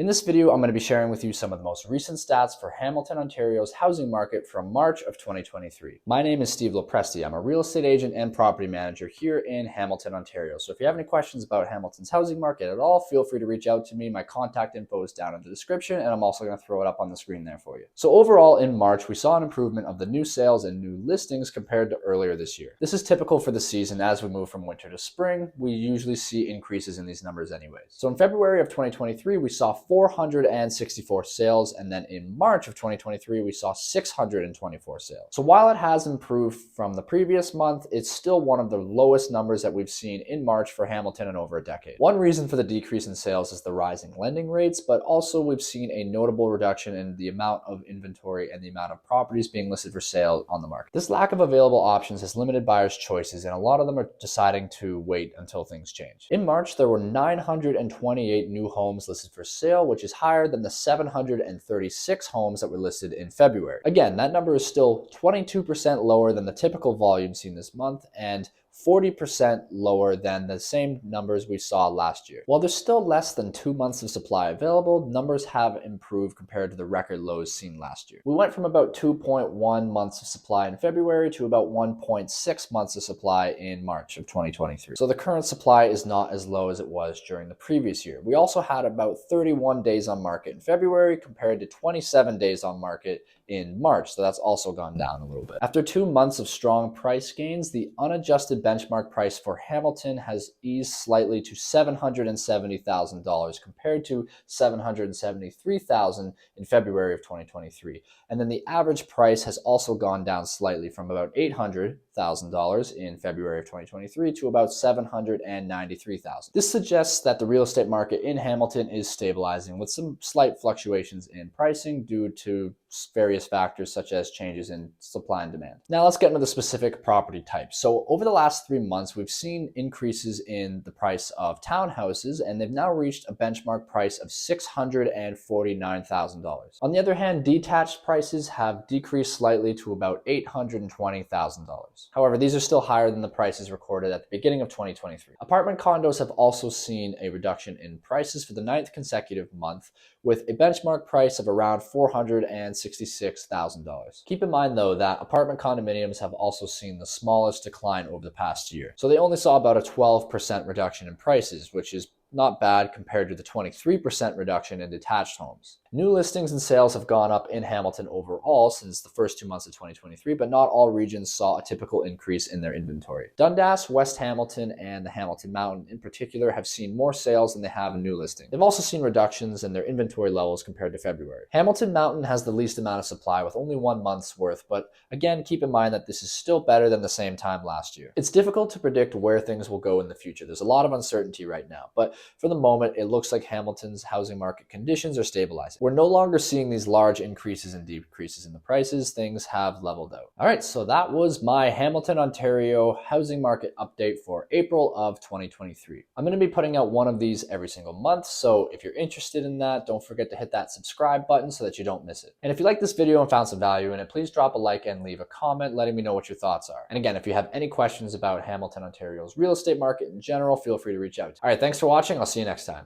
In this video, I'm going to be sharing with you some of the most recent stats for Hamilton, Ontario's housing market from March of 2023. My name is Steve LoPresti. I'm a real estate agent and property manager here in Hamilton, Ontario. So if you have any questions about Hamilton's housing market at all, feel free to reach out to me. My contact info is down in the description, and I'm also going to throw it up on the screen there for you. So overall, in March, we saw an improvement of the new sales and new listings compared to earlier this year. This is typical for the season. As we move from winter to spring, we usually see increases in these numbers anyways. So in February of 2023, we saw 464 sales, and then in March of 2023 we saw 624 sales. So while it has improved from the previous month, it's still one of the lowest numbers that we've seen in March for Hamilton in over a decade. One reason for the decrease in sales is the rising lending rates, but also we've seen a notable reduction in the amount of inventory and the amount of properties being listed for sale on the market. This lack of available options has limited buyers' choices, and a lot of them are deciding to wait until things change. In March, there were 928 new homes listed for sale, which is higher than the 736 homes that were listed in February. Again, that number is still 22% lower than the typical volume seen this month and 40% lower than the same numbers we saw last year. While there's still less than 2 months of supply available, numbers have improved compared to the record lows seen last year. We went from about 2.1 months of supply in February to about 1.6 months of supply in March of 2023. So the current supply is not as low as it was during the previous year. We also had about 31 days on market in February compared to 27 days on market in March, so that's also gone down a little bit. After 2 months of strong price gains, the unadjusted benchmark price for Hamilton has eased slightly to $770,000 compared to $773,000 in February of 2023. And then the average price has also gone down slightly from about $800,000 in February of 2023 to about $793,000. This suggests that the real estate market in Hamilton is stabilizing with some slight fluctuations in pricing due to various factors such as changes in supply and demand. Now let's get into the specific property types. So over the last 3 months, we've seen increases in the price of townhouses, and they've now reached a benchmark price of $649,000. On the other hand, detached prices have decreased slightly to about $820,000. However, these are still higher than the prices recorded at the beginning of 2023. Apartment condos have also seen a reduction in prices for the 9th consecutive month, with a benchmark price of around $466,000. Keep in mind though that apartment condominiums have also seen the smallest decline over the past year. So they only saw about a 12% reduction in prices, which is not bad compared to the 23% reduction in detached homes. New listings and sales have gone up in Hamilton overall since the first 2 months of 2023, but not all regions saw a typical increase in their inventory. Dundas, West Hamilton, and the Hamilton Mountain in particular have seen more sales than they have in new listings. They've also seen reductions in their inventory levels compared to February. Hamilton Mountain has the least amount of supply with only 1 month's worth, but again, keep in mind that this is still better than the same time last year. It's difficult to predict where things will go in the future. There's a lot of uncertainty right now, but for the moment, it looks like Hamilton's housing market conditions are stabilizing. We're no longer seeing these large increases and decreases in the prices. Things have leveled out. All right, so that was my Hamilton, Ontario housing market update for April of 2023. I'm going to be putting out one of these every single month, so if you're interested in that, don't forget to hit that subscribe button so that you don't miss it. And if you like this video and found some value in it, please drop a like and leave a comment letting me know what your thoughts are. And again, if you have any questions about Hamilton, Ontario's real estate market in general, feel free to reach out. All right, thanks for watching. I'll see you next time.